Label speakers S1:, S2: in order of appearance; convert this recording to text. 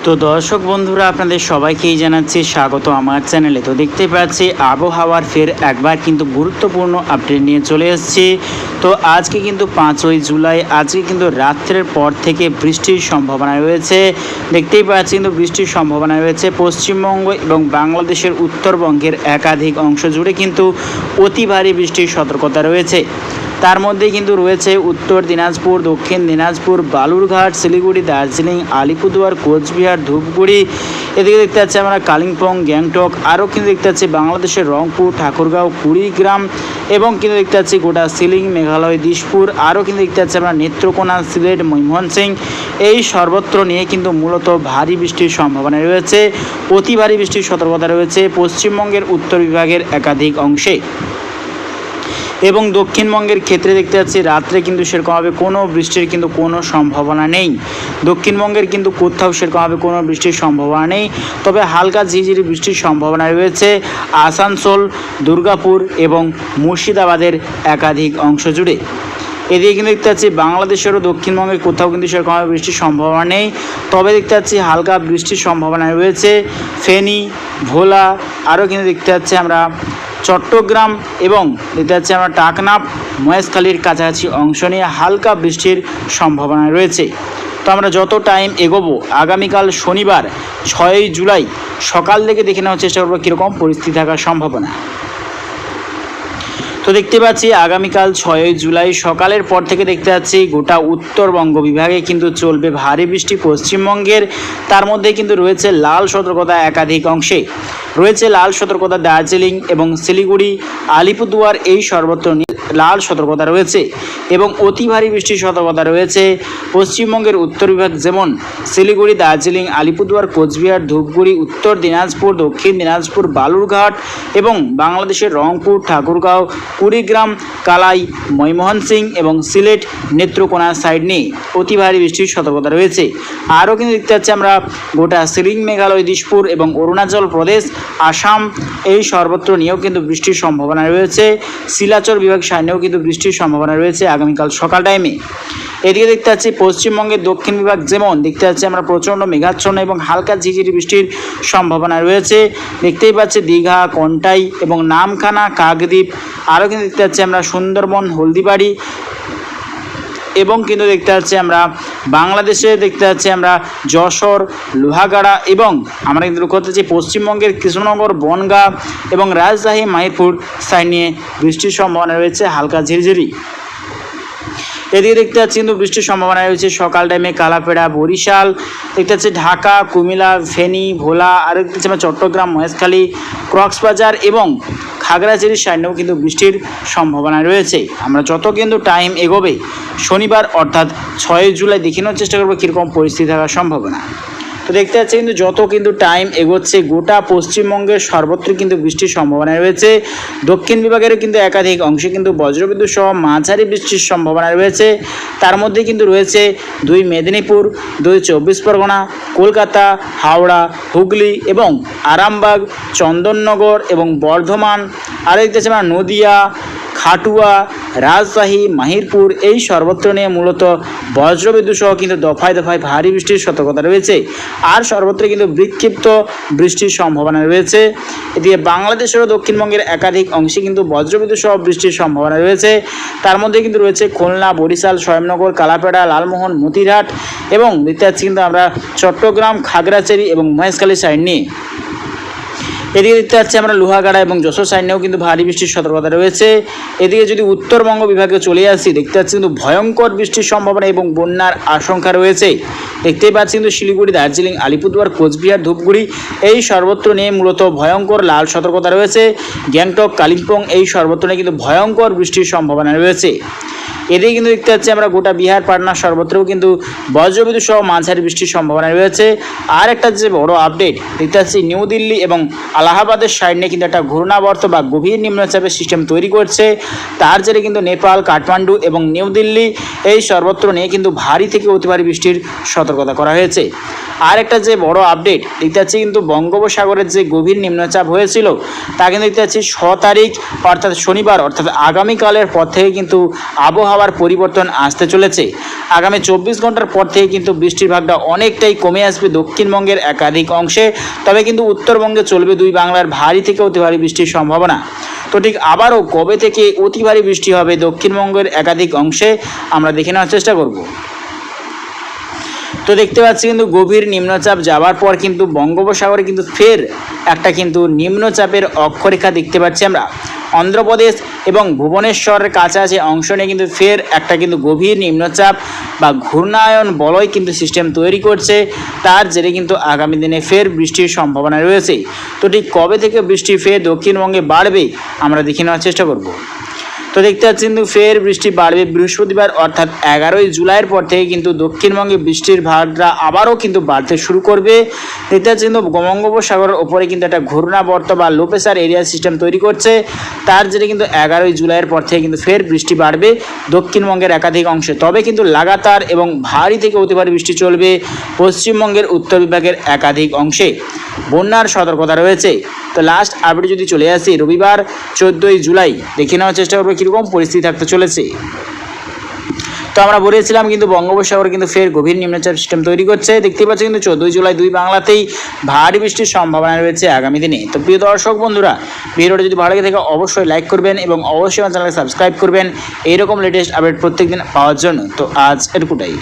S1: তো দর্শক বন্ধুরা আপনাদের সবাইকেই জানাচ্ছি স্বাগত আমার চ্যানেলে। তো দেখতে পাচ্ছি আবহাওয়ার ফের একবার কিন্তু গুরুত্বপূর্ণ আপডেট নিয়ে চলে এসেছি। তো আজকে কিন্তু 5ই জুলাই, আজকে কিন্তু রাত্রের পর থেকে বৃষ্টির সম্ভাবনা রয়েছে। দেখতেই পাচ্ছি কিন্তু বৃষ্টির সম্ভাবনা রয়েছে পশ্চিমবঙ্গ এবং বাংলাদেশের উত্তরবঙ্গের একাধিক অংশ জুড়ে কিন্তু অতি ভারী বৃষ্টির সতর্কতা রয়েছে। তার মধ্যে কিন্তু রয়েছে উত্তর দিনাজপুর, দক্ষিণ দিনাজপুর, বালুরঘাট, শিলিগুড়ি, দার্জিলিং, আলিপুরদুয়ার, কোচবিহার, ধূপগুড়ি, এদিকে দেখতে পাচ্ছি আমরা কালিম্পং, গ্যাংটক, আরও কিন্তু দেখতে পাচ্ছি বাংলাদেশের রংপুর, ঠাকুরগাঁও, কুড়িগ্রাম এবং কিন্তু দেখতে পাচ্ছি গোটা শিলিং, মেঘালয়, দিশপুর, আরও কিন্তু দেখতে পাচ্ছি আমরা নেত্রকোনা, সিলেট, ময়মনসিংহ, এই সর্বত্র নিয়ে কিন্তু মূলত ভারী বৃষ্টির সম্ভাবনা রয়েছে। অতি ভারী বৃষ্টির সতর্কতা রয়েছে পশ্চিমবঙ্গের উত্তর বিভাগের একাধিক অংশে এবং দক্ষিণবঙ্গের ক্ষেত্রে দেখতে পাচ্ছি রাত্রে কিন্তু সেরকমভাবে কোনো বৃষ্টির কিন্তু কোনো সম্ভাবনা নেই। দক্ষিণবঙ্গের কিন্তু কোথাও সেরকমভাবে কোনো বৃষ্টির সম্ভাবনা নেই, তবে হালকা ঝিরিঝিরি বৃষ্টির সম্ভাবনা রয়েছে আসানসোল, দুর্গাপুর এবং মুর্শিদাবাদের একাধিক অংশ জুড়ে। এদিকে কিন্তু দেখতে পাচ্ছি বাংলাদেশেরও দক্ষিণবঙ্গের কোথাও কিন্তু সেরকমভাবে বৃষ্টির সম্ভাবনা নেই, তবে দেখতে পাচ্ছি হালকা বৃষ্টির সম্ভাবনা রয়েছে ফেনী, ভোলা, আরও কিন্তু দেখতে পাচ্ছি আমরা চট্টগ্রাম এবং দেখতে পাচ্ছি আমরা টাকনাফ, মহেশখালীর কাছাকাছি অংশ নিয়ে হালকা বৃষ্টির সম্ভাবনা রয়েছে। তো আমরা যত টাইম এগোবো আগামীকাল শনিবার 6ই জুলাই সকাল থেকে দেখে নেওয়ার চেষ্টা করবো কীরকম পরিস্থিতি থাকার সম্ভাবনা। তো দেখতে পাচ্ছি আগামীকাল 6ই জুলাই সকালের পর থেকে দেখতে পাচ্ছি গোটা উত্তরবঙ্গ বিভাগে কিন্তু চলবে ভারী বৃষ্টি পশ্চিমবঙ্গের। তার মধ্যে কিন্তু রয়েছে লাল সতর্কতা একাধিক অংশে, রয়েছে লাল সতর্কতা দার্জিলিং এবং শিলিগুড়ি, আলিপুরদুয়ার, এই সর্বত্র লাল সতর্কতা রয়েছে এবং অতি ভারী বৃষ্টির সতর্কতা রয়েছে পশ্চিমবঙ্গের উত্তর বিভাগ, যেমন শিলিগুড়ি, দার্জিলিং, আলিপুরদুয়ার, কোচবিহার, ধূপগুড়ি, উত্তর দিনাজপুর, দক্ষিণ দিনাজপুর, বালুরঘাট এবং বাংলাদেশের রংপুর, ঠাকুরগাঁও, কুড়িগ্রাম, কালাই, ময়মনসিংহ এবং সিলেট, নেত্রকোনা সাইড নিয়ে অতি ভারী বৃষ্টির সতর্কতা রয়েছে। আরও কিন্তু দেখতে পাচ্ছি আমরা গোটা শিলিং, মেঘালয়, দিশপুর এবং অরুণাচল প্রদেশ, আসাম, এই সর্বত্র নিয়েও কিন্তু বৃষ্টির সম্ভাবনা রয়েছে। শিলাচর বিভাগ সাইনেও কিন্তু বৃষ্টির সম্ভাবনা রয়েছে আগামীকাল সকাল টাইমে। এদিকে দেখতে পাচ্ছি পশ্চিমবঙ্গের দক্ষিণ বিভাগ, যেমন দেখতে পাচ্ছি আমরা প্রচণ্ড মেঘাচ্ছন্ন এবং হালকা ঝিরিঝিরি বৃষ্টির সম্ভাবনা রয়েছে। দেখতেই পাচ্ছি দীঘা, কন্টাই এবং নামখানা, কাকদ্বীপ, আরও কিন্তু দেখতে পাচ্ছি আমরা সুন্দরবন, হলদিবাড়ি এবং কিন্তু দেখতে পাচ্ছি আমরা বাংলাদেশে দেখতে পাচ্ছি আমরা যশোর, লোহাগাড়া এবং আমরা কিন্তু লক্ষ্য করতেছি পশ্চিমবঙ্গের কৃষ্ণনগর, বনগাঁ এবং রাজশাহী, মাহিরপুর সাইড নিয়ে বৃষ্টির সম্ভাবনা রয়েছে হালকা ঝিরিঝিরি। এদিকে দেখতে পাচ্ছি কিন্তু বৃষ্টির সম্ভাবনা রয়েছে সকাল টাইমে কালাপেড়া, বরিশাল, দেখতে পাচ্ছি ঢাকা, কুমিল্লা, ফেনী, ভোলা, আর দেখতে পাচ্ছি আমরা চট্টগ্রাম, মহেশখালী, কক্সবাজার এবং খাগড়াছড়ির সাইডেও কিন্তু বৃষ্টির সম্ভাবনা রয়েছে। আমরা যত কিন্তু টাইম এগোবে শনিবার অর্থাৎ 6ই জুলাই দেখে নেওয়ার চেষ্টা করবো কীরকম পরিস্থিতি থাকার সম্ভাবনা। তো দেখতে পাচ্ছি কিন্তু যত কিন্তু টাইম এগোচ্ছে গোটা পশ্চিমবঙ্গের সর্বত্র কিন্তু বৃষ্টির সম্ভাবনা রয়েছে। দক্ষিণ বিভাগেরও কিন্তু একাধিক অংশে কিন্তু বজ্রবিদ্যুৎ সহ মাঝারি বৃষ্টির সম্ভাবনা রয়েছে। তার মধ্যে কিন্তু রয়েছে 2 মেদিনীপুর, 2 চব্বিশ পরগনা, কলকাতা, হাওড়া, হুগলি এবং আরামবাগ, চন্দননগর এবং বর্ধমান, আর দেখতে পাচ্ছি আমরা নদিয়া, খাটুয়া, রাজশাহী, মাহিরপুর, এই সর্বত্র নিয়ে মূলত বজ্রবিদ্যুৎ সহ কিন্তু দফায় দফায় ভারী বৃষ্টির সতর্কতা রয়েছে আর সর্বত্র কিন্তু বিক্ষিপ্ত বৃষ্টির সম্ভাবনা রয়েছে। এদিকে বাংলাদেশেরও দক্ষিণবঙ্গের একাধিক অংশে কিন্তু বজ্রবিদ্যুৎ সহ বৃষ্টির সম্ভাবনা রয়েছে। তার মধ্যে কিন্তু রয়েছে খুলনা, বরিশাল, স্বয়ংনগর, কালাপেড়া, লালমোহন, মতিরহাট এবং দেখতে পাচ্ছি কিন্তু আমরা চট্টগ্রাম, খাগড়াছড়ি এবং মহেশখালী সাইড নিয়ে। এদিকে দেখতে পাচ্ছি আমরা লোহাগাড়া এবং যশোর সাইডেও কিন্তু ভারী বৃষ্টির সতর্কতা রয়েছে। এদিকে যদি উত্তরবঙ্গ বিভাগে চলে আসি দেখতে পাচ্ছি কিন্তু ভয়ঙ্কর বৃষ্টির সম্ভাবনা এবং বন্যার আশঙ্কা রয়েছে। দেখতেই পাচ্ছি কিন্তু শিলিগুড়ি, দার্জিলিং, আলিপুরদুয়ার, কোচবিহার, ধূপগুড়ি, এই সর্বত্র নিয়ে মূলত ভয়ঙ্কর লাল সতর্কতা রয়েছে। গ্যাংটক, কালিম্পং, এই সর্বত্র নিয়ে কিন্তু ভয়ঙ্কর বৃষ্টির সম্ভাবনা রয়েছে। এদিকে কিন্তু দেখতে পাচ্ছি আমরা গোটা বিহার, পাটনা সর্বত্রও কিন্তু বজ্রবিদ্যুৎ সহ মাঝারি বৃষ্টির সম্ভাবনা রয়েছে। আর একটা যে বড় আপডেট দেখতে পাচ্ছি নিউ দিল্লি এবং আলাহাবাদের সাইড নিয়ে কিন্তু একটা ঘূর্ণাবর্ত বা গভীর নিম্নচাপের সিস্টেম তৈরি করছে। তার জেরে কিন্তু নেপাল, কাঠমান্ডু এবং নিউ দিল্লি, এই সর্বত্র নিয়ে কিন্তু ভারী থেকে অতি ভারী বৃষ্টির সতর্কতা করা হয়েছে। আর একটা যে বড় আপডেট দেখতে পাচ্ছি কিন্তু বঙ্গোপসাগরের যে গভীর নিম্নচাপ হয়েছিল তা কিন্তু দেখতে পাচ্ছি 6 তারিখ অর্থাৎ শনিবার অর্থাৎ আগামীকালের পর থেকে কিন্তু আবহাওয়া আবহাওয়ার পরিবর্তন আসতে চলেছে। আগামী 24 ঘন্টার পর থেকে কিন্তু বৃষ্টির ভাগটা অনেকটাই কমে আসবে দক্ষিণবঙ্গের একাধিক অংশে, তবে কিন্তু উত্তরবঙ্গে চলবে দুই বাংলার ভারী থেকে অতি ভারী বৃষ্টির সম্ভাবনা। তো ঠিক আবারও কবে থেকে অতি ভারী বৃষ্টি হবে দক্ষিণবঙ্গের একাধিক অংশে আমরা দেখে নেওয়ার চেষ্টা করব। তো দেখতে পাচ্ছি কিন্তু গভীর নিম্নচাপ যাওয়ার পর কিন্তু বঙ্গোপসাগরে কিন্তু ফের একটা কিন্তু নিম্নচাপের অক্ষরেখা দেখতে পাচ্ছি আমরা। অন্ধ্রপ্রদেশ এবং ভুবনেশ্বরের কাছাকাছি অংশ নিয়ে কিন্তু ফের একটা কিন্তু গভীর নিম্নচাপ বা ঘূর্ণায়ন বলয় কিন্তু সিস্টেম তৈরি করছে, তার জেরে কিন্তু আগামী দিনে ফের বৃষ্টির সম্ভাবনা রয়েছে। তো ঠিক কবে থেকে বৃষ্টি ফের দক্ষিণবঙ্গে বাড়বে আমরা দেখে নেওয়ার চেষ্টা করব। তো দেখতে পাচ্ছি কিন্তু ফের বৃষ্টি বাড়বে বৃহস্পতিবার অর্থাৎ 11ই জুলাইয়ের পর থেকে কিন্তু দক্ষিণবঙ্গে বৃষ্টির ভাগটা আবারও কিন্তু বাড়তে শুরু করবে। দেখতে পাচ্ছি কিন্তু বঙ্গোপসাগরের ওপরে কিন্তু একটা ঘূর্ণাবর্ত বা লো প্রেসার এরিয়া সিস্টেম তৈরি করছে, তার জেরে কিন্তু 11ই জুলাইয়ের পর থেকে কিন্তু ফের বৃষ্টি বাড়বে দক্ষিণবঙ্গের একাধিক অংশে। তবে কিন্তু লাগাতার এবং ভারী থেকে অতি ভারী বৃষ্টি চলবে পশ্চিমবঙ্গের উত্তর বিভাগের একাধিক অংশে। বন্যার সতর্কতা রয়েছে। তো লাস্ট আপডেট যদি চলে আসি রবিবার 14ই জুলাই, দেখে নেওয়ার চেষ্টা করবো কীরকম পরিস্থিতি থাকতে চলেছে। তো আমরা বলেছিলাম কিন্তু বঙ্গোপসাগরে কিন্তু ফের গভীর নিম্নচাপ সিস্টেম তৈরি করছে। দেখতে পাচ্ছি কিন্তু 14ই জুলাই দুই বাংলাতেই ভারী বৃষ্টির সম্ভাবনা রয়েছে আগামী দিনে। তো প্রিয় দর্শক বন্ধুরা, ভিডিওটা যদি ভালো লাগে থাকে অবশ্যই লাইক করবেন এবং অবশ্যই আমার চ্যানেলকে সাবস্ক্রাইব করবেন এইরকম লেটেস্ট আপডেট প্রত্যেকদিন পাওয়ার জন্য। তো আজ এটুকুটাই।